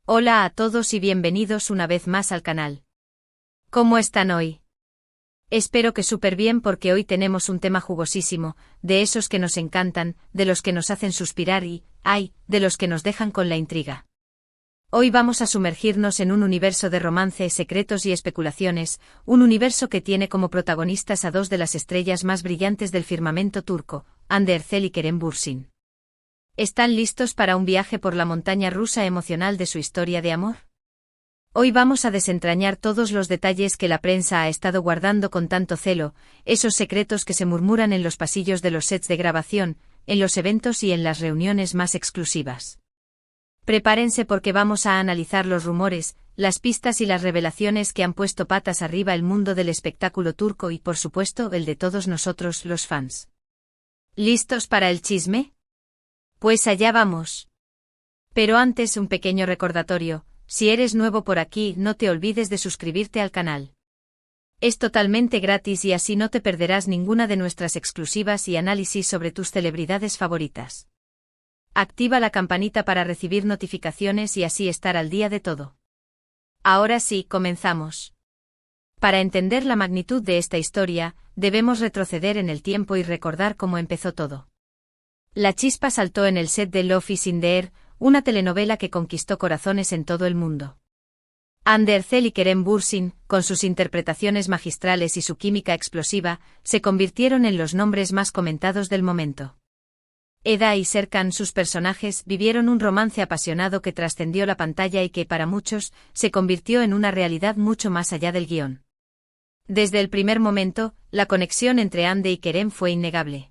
Hola a todos y bienvenidos una vez más al canal. ¿Cómo están hoy? Espero que súper bien porque hoy tenemos un tema jugosísimo, de esos que nos encantan, de los que nos hacen suspirar y, ay, de los que nos dejan con la intriga. Hoy vamos a sumergirnos en un universo de romance, secretos y especulaciones, un universo que tiene como protagonistas a dos de las estrellas más brillantes del firmamento turco, Hande Erçel y Kerem Bürsin. ¿Están listos para un viaje por la montaña rusa emocional de su historia de amor? Hoy vamos a desentrañar todos los detalles que la prensa ha estado guardando con tanto celo, esos secretos que se murmuran en los pasillos de los sets de grabación, en los eventos y en las reuniones más exclusivas. Prepárense porque vamos a analizar los rumores, las pistas y las revelaciones que han puesto patas arriba el mundo del espectáculo turco y por supuesto el de todos nosotros los fans. ¿Listos para el chisme? Pues allá vamos. Pero antes un pequeño recordatorio, si eres nuevo por aquí no te olvides de suscribirte al canal. Es totalmente gratis y así no te perderás ninguna de nuestras exclusivas y análisis sobre tus celebridades favoritas. Activa la campanita para recibir notificaciones y así estar al día de todo. Ahora sí, comenzamos. Para entender la magnitud de esta historia, debemos retroceder en el tiempo y recordar cómo empezó todo. La chispa saltó en el set de Love is in the Air, una telenovela que conquistó corazones en todo el mundo. Hande Erçel y Kerem Bürsin, con sus interpretaciones magistrales y su química explosiva, se convirtieron en los nombres más comentados del momento. Eda y Serkan, sus personajes, vivieron un romance apasionado que trascendió la pantalla y que, para muchos, se convirtió en una realidad mucho más allá del guión. Desde el primer momento, la conexión entre Hande y Kerem fue innegable.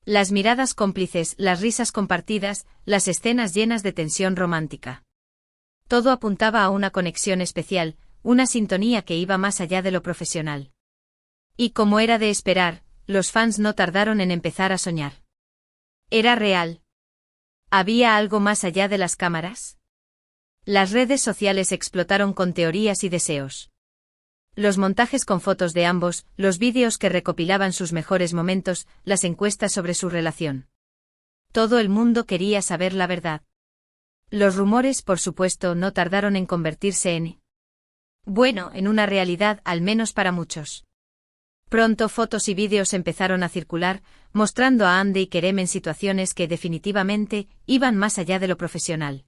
Las miradas cómplices, las risas compartidas, las escenas llenas de tensión romántica. Todo apuntaba a una conexión especial, una sintonía que iba más allá de lo profesional. Y como era de esperar, los fans no tardaron en empezar a soñar. ¿Era real? ¿Había algo más allá de las cámaras? Las redes sociales explotaron con teorías y deseos. Los montajes con fotos de ambos, los vídeos que recopilaban sus mejores momentos, las encuestas sobre su relación. Todo el mundo quería saber la verdad. Los rumores, por supuesto, no tardaron en convertirse en una realidad, al menos para muchos. Pronto fotos y vídeos empezaron a circular, mostrando a Hande y Kerem en situaciones que definitivamente iban más allá de lo profesional.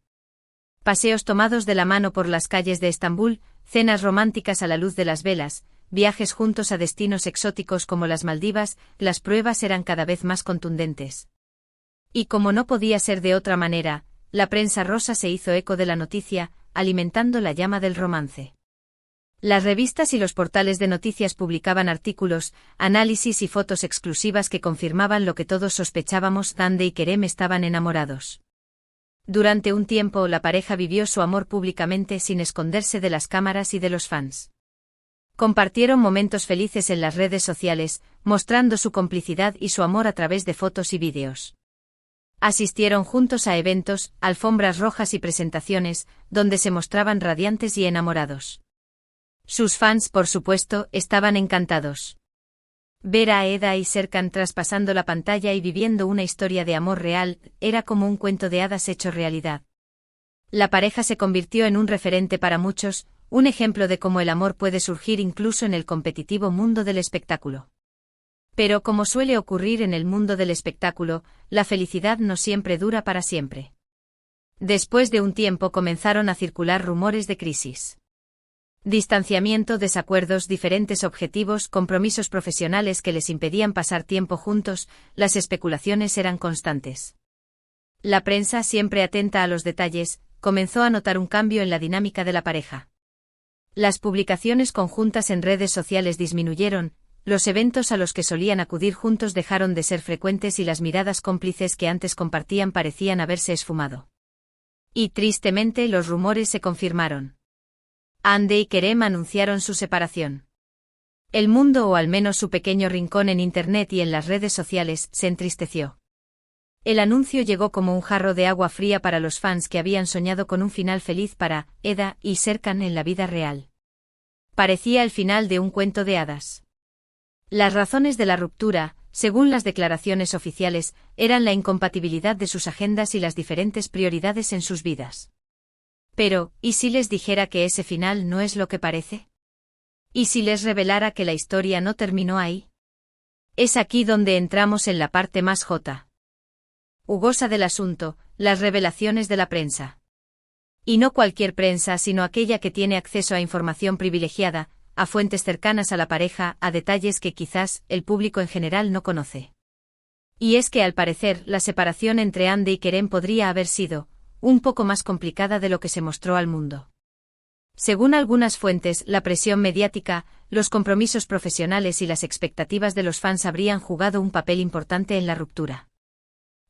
Paseos tomados de la mano por las calles de Estambul, cenas románticas a la luz de las velas, viajes juntos a destinos exóticos como las Maldivas, las pruebas eran cada vez más contundentes. Y como no podía ser de otra manera, la prensa rosa se hizo eco de la noticia, alimentando la llama del romance. Las revistas y los portales de noticias publicaban artículos, análisis y fotos exclusivas que confirmaban lo que todos sospechábamos: Hande y Kerem estaban enamorados. Durante un tiempo la pareja vivió su amor públicamente sin esconderse de las cámaras y de los fans. Compartieron momentos felices en las redes sociales, mostrando su complicidad y su amor a través de fotos y vídeos. Asistieron juntos a eventos, alfombras rojas y presentaciones, donde se mostraban radiantes y enamorados. Sus fans, por supuesto, estaban encantados. Ver a Eda y Serkan traspasando la pantalla y viviendo una historia de amor real, era como un cuento de hadas hecho realidad. La pareja se convirtió en un referente para muchos, un ejemplo de cómo el amor puede surgir incluso en el competitivo mundo del espectáculo. Pero como suele ocurrir en el mundo del espectáculo, la felicidad no siempre dura para siempre. Después de un tiempo comenzaron a circular rumores de crisis. Distanciamiento, desacuerdos, diferentes objetivos, compromisos profesionales que les impedían pasar tiempo juntos, las especulaciones eran constantes. La prensa, siempre atenta a los detalles, comenzó a notar un cambio en la dinámica de la pareja. Las publicaciones conjuntas en redes sociales disminuyeron, los eventos a los que solían acudir juntos dejaron de ser frecuentes y las miradas cómplices que antes compartían parecían haberse esfumado. Y tristemente los rumores se confirmaron. Hande y Kerem anunciaron su separación. El mundo, o al menos su pequeño rincón en Internet y en las redes sociales, se entristeció. El anuncio llegó como un jarro de agua fría para los fans que habían soñado con un final feliz para Eda y Serkan en la vida real. Parecía el final de un cuento de hadas. Las razones de la ruptura, según las declaraciones oficiales, eran la incompatibilidad de sus agendas y las diferentes prioridades en sus vidas. Pero, ¿y si les dijera que ese final no es lo que parece? ¿Y si les revelara que la historia no terminó ahí? Es aquí donde entramos en la parte más jugosa del asunto, las revelaciones de la prensa. Y no cualquier prensa, sino aquella que tiene acceso a información privilegiada, a fuentes cercanas a la pareja, a detalles que quizás el público en general no conoce. Y es que al parecer la separación entre Andy y Kerem podría haber sido un poco más complicada de lo que se mostró al mundo. Según algunas fuentes, la presión mediática, los compromisos profesionales y las expectativas de los fans habrían jugado un papel importante en la ruptura.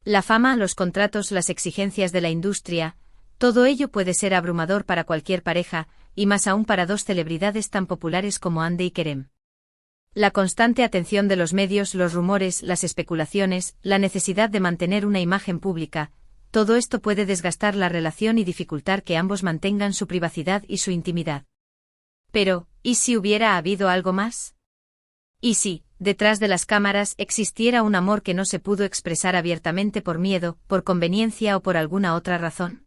La fama, los contratos, las exigencias de la industria, todo ello puede ser abrumador para cualquier pareja, y más aún para dos celebridades tan populares como Andy y Kerem. La constante atención de los medios, los rumores, las especulaciones, la necesidad de mantener una imagen pública, todo esto puede desgastar la relación y dificultar que ambos mantengan su privacidad y su intimidad. Pero, ¿y si hubiera habido algo más? ¿Y si, detrás de las cámaras, existiera un amor que no se pudo expresar abiertamente por miedo, por conveniencia o por alguna otra razón?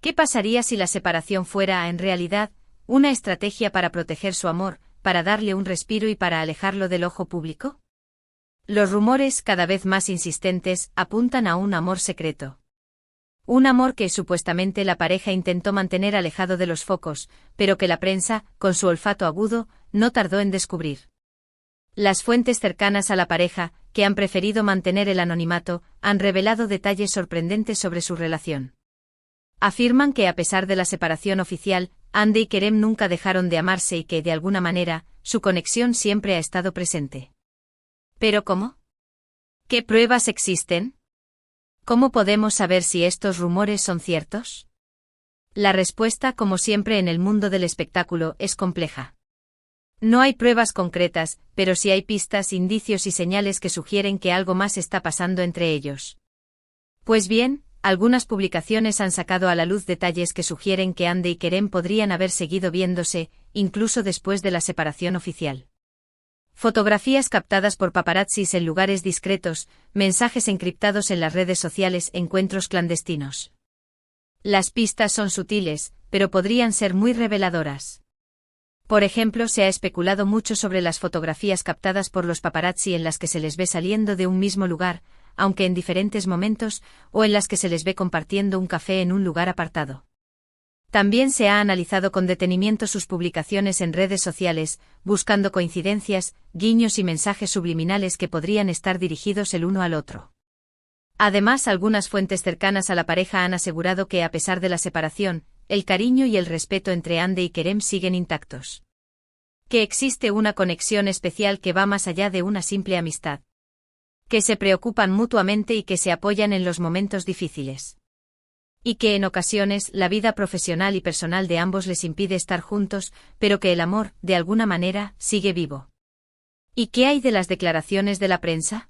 ¿Qué pasaría si la separación fuera, en realidad, una estrategia para proteger su amor, para darle un respiro y para alejarlo del ojo público? Los rumores, cada vez más insistentes, apuntan a un amor secreto. Un amor que supuestamente la pareja intentó mantener alejado de los focos, pero que la prensa, con su olfato agudo, no tardó en descubrir. Las fuentes cercanas a la pareja, que han preferido mantener el anonimato, han revelado detalles sorprendentes sobre su relación. Afirman que a pesar de la separación oficial, Andy y Kerem nunca dejaron de amarse y que, de alguna manera, su conexión siempre ha estado presente. ¿Pero cómo? ¿Qué pruebas existen? ¿Cómo podemos saber si estos rumores son ciertos? La respuesta, como siempre en el mundo del espectáculo, es compleja. No hay pruebas concretas, pero sí hay pistas, indicios y señales que sugieren que algo más está pasando entre ellos. Pues bien, algunas publicaciones han sacado a la luz detalles que sugieren que Andy y Kerem podrían haber seguido viéndose, incluso después de la separación oficial. Fotografías captadas por paparazzis en lugares discretos, mensajes encriptados en las redes sociales, encuentros clandestinos. Las pistas son sutiles, pero podrían ser muy reveladoras. Por ejemplo, se ha especulado mucho sobre las fotografías captadas por los paparazzi en las que se les ve saliendo de un mismo lugar, aunque en diferentes momentos, o en las que se les ve compartiendo un café en un lugar apartado. También se ha analizado con detenimiento sus publicaciones en redes sociales, buscando coincidencias, guiños y mensajes subliminales que podrían estar dirigidos el uno al otro. Además, algunas fuentes cercanas a la pareja han asegurado que, a pesar de la separación, el cariño y el respeto entre Andy y Kerem siguen intactos. Que existe una conexión especial que va más allá de una simple amistad. Que se preocupan mutuamente y que se apoyan en los momentos difíciles. Y que en ocasiones la vida profesional y personal de ambos les impide estar juntos, pero que el amor, de alguna manera, sigue vivo. ¿Y qué hay de las declaraciones de la prensa?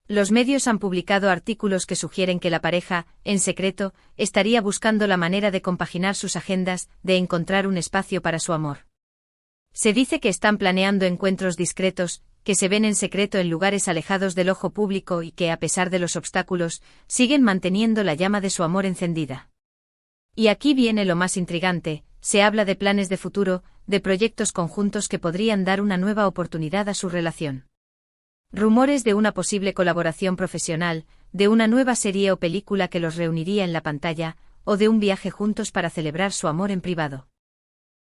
Los medios han publicado artículos que sugieren que la pareja, en secreto, estaría buscando la manera de compaginar sus agendas, de encontrar un espacio para su amor. Se dice que están planeando encuentros discretos, que se ven en secreto en lugares alejados del ojo público y que, a pesar de los obstáculos, siguen manteniendo la llama de su amor encendida. Y aquí viene lo más intrigante, se habla de planes de futuro, de proyectos conjuntos que podrían dar una nueva oportunidad a su relación. Rumores de una posible colaboración profesional, de una nueva serie o película que los reuniría en la pantalla, o de un viaje juntos para celebrar su amor en privado.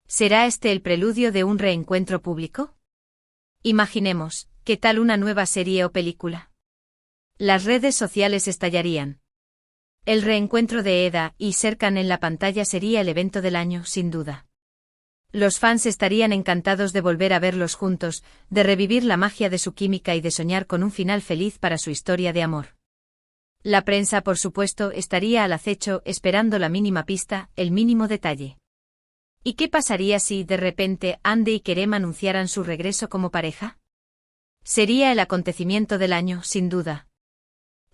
¿Será este el preludio de un reencuentro público? Imaginemos, ¿qué tal una nueva serie o película? Las redes sociales estallarían. El reencuentro de Eda y Serkan en la pantalla sería el evento del año, sin duda. Los fans estarían encantados de volver a verlos juntos, de revivir la magia de su química y de soñar con un final feliz para su historia de amor. La prensa, por supuesto, estaría al acecho, esperando la mínima pista, el mínimo detalle. ¿Y qué pasaría si, de repente, Andy y Kerem anunciaran su regreso como pareja? Sería el acontecimiento del año, sin duda.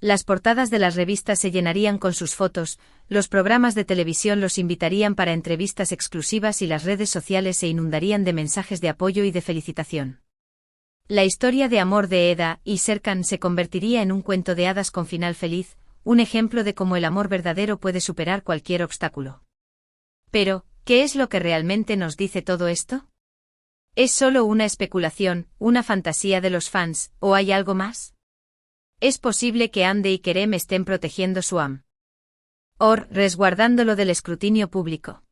Las portadas de las revistas se llenarían con sus fotos, los programas de televisión los invitarían para entrevistas exclusivas y las redes sociales se inundarían de mensajes de apoyo y de felicitación. La historia de amor de Eda y Serkan se convertiría en un cuento de hadas con final feliz, un ejemplo de cómo el amor verdadero puede superar cualquier obstáculo. Pero, ¿qué es lo que realmente nos dice todo esto? ¿Es solo una especulación, una fantasía de los fans, o hay algo más? ¿Es posible que Andy y Kerem estén protegiendo su amor, resguardándolo del escrutinio público?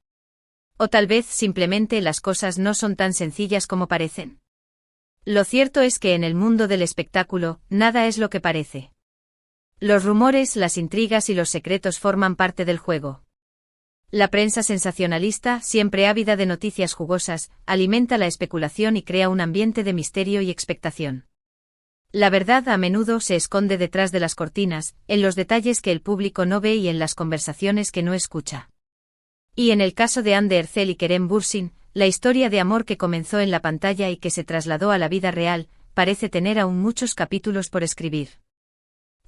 O tal vez simplemente las cosas no son tan sencillas como parecen. Lo cierto es que en el mundo del espectáculo, nada es lo que parece. Los rumores, las intrigas y los secretos forman parte del juego. La prensa sensacionalista, siempre ávida de noticias jugosas, alimenta la especulación y crea un ambiente de misterio y expectación. La verdad a menudo se esconde detrás de las cortinas, en los detalles que el público no ve y en las conversaciones que no escucha. Y en el caso de Hande Erçel y Kerem Bürsin, la historia de amor que comenzó en la pantalla y que se trasladó a la vida real, parece tener aún muchos capítulos por escribir.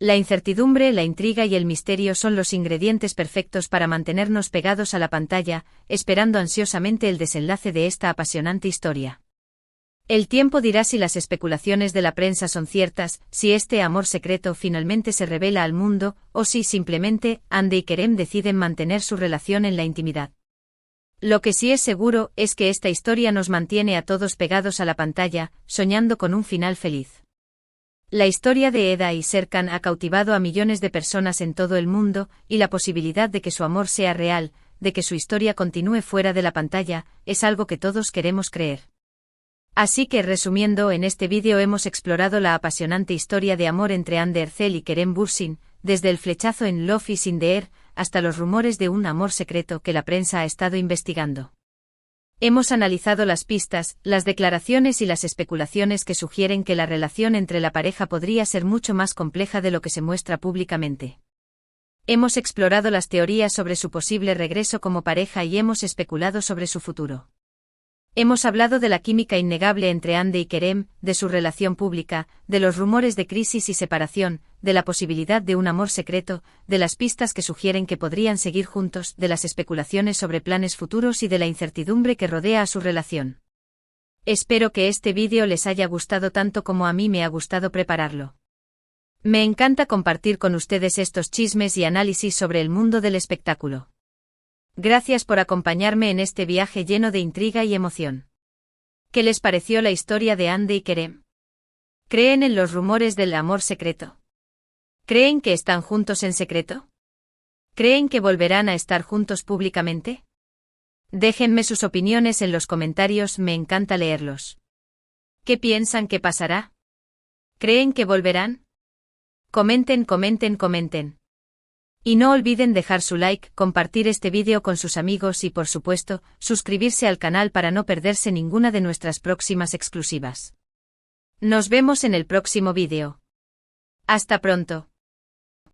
La incertidumbre, la intriga y el misterio son los ingredientes perfectos para mantenernos pegados a la pantalla, esperando ansiosamente el desenlace de esta apasionante historia. El tiempo dirá si las especulaciones de la prensa son ciertas, si este amor secreto finalmente se revela al mundo, o si simplemente Hande y Kerem deciden mantener su relación en la intimidad. Lo que sí es seguro es que esta historia nos mantiene a todos pegados a la pantalla, soñando con un final feliz. La historia de Eda y Serkan ha cautivado a millones de personas en todo el mundo, y la posibilidad de que su amor sea real, de que su historia continúe fuera de la pantalla, es algo que todos queremos creer. Así que resumiendo, en este vídeo hemos explorado la apasionante historia de amor entre Hande Erçel y Kerem Bürsin, desde el flechazo en Love is in the Air, hasta los rumores de un amor secreto que la prensa ha estado investigando. Hemos analizado las pistas, las declaraciones y las especulaciones que sugieren que la relación entre la pareja podría ser mucho más compleja de lo que se muestra públicamente. Hemos explorado las teorías sobre su posible regreso como pareja y hemos especulado sobre su futuro. Hemos hablado de la química innegable entre Hande y Kerem, de su relación pública, de los rumores de crisis y separación, de la posibilidad de un amor secreto, de las pistas que sugieren que podrían seguir juntos, de las especulaciones sobre planes futuros y de la incertidumbre que rodea a su relación. Espero que este vídeo les haya gustado tanto como a mí me ha gustado prepararlo. Me encanta compartir con ustedes estos chismes y análisis sobre el mundo del espectáculo. Gracias por acompañarme en este viaje lleno de intriga y emoción. ¿Qué les pareció la historia de Hande y Kerem? ¿Creen en los rumores del amor secreto? ¿Creen que están juntos en secreto? ¿Creen que volverán a estar juntos públicamente? Déjenme sus opiniones en los comentarios, me encanta leerlos. ¿Qué piensan que pasará? ¿Creen que volverán? Comenten, comenten, comenten. Y no olviden dejar su like, compartir este vídeo con sus amigos y por supuesto, suscribirse al canal para no perderse ninguna de nuestras próximas exclusivas. Nos vemos en el próximo vídeo. Hasta pronto.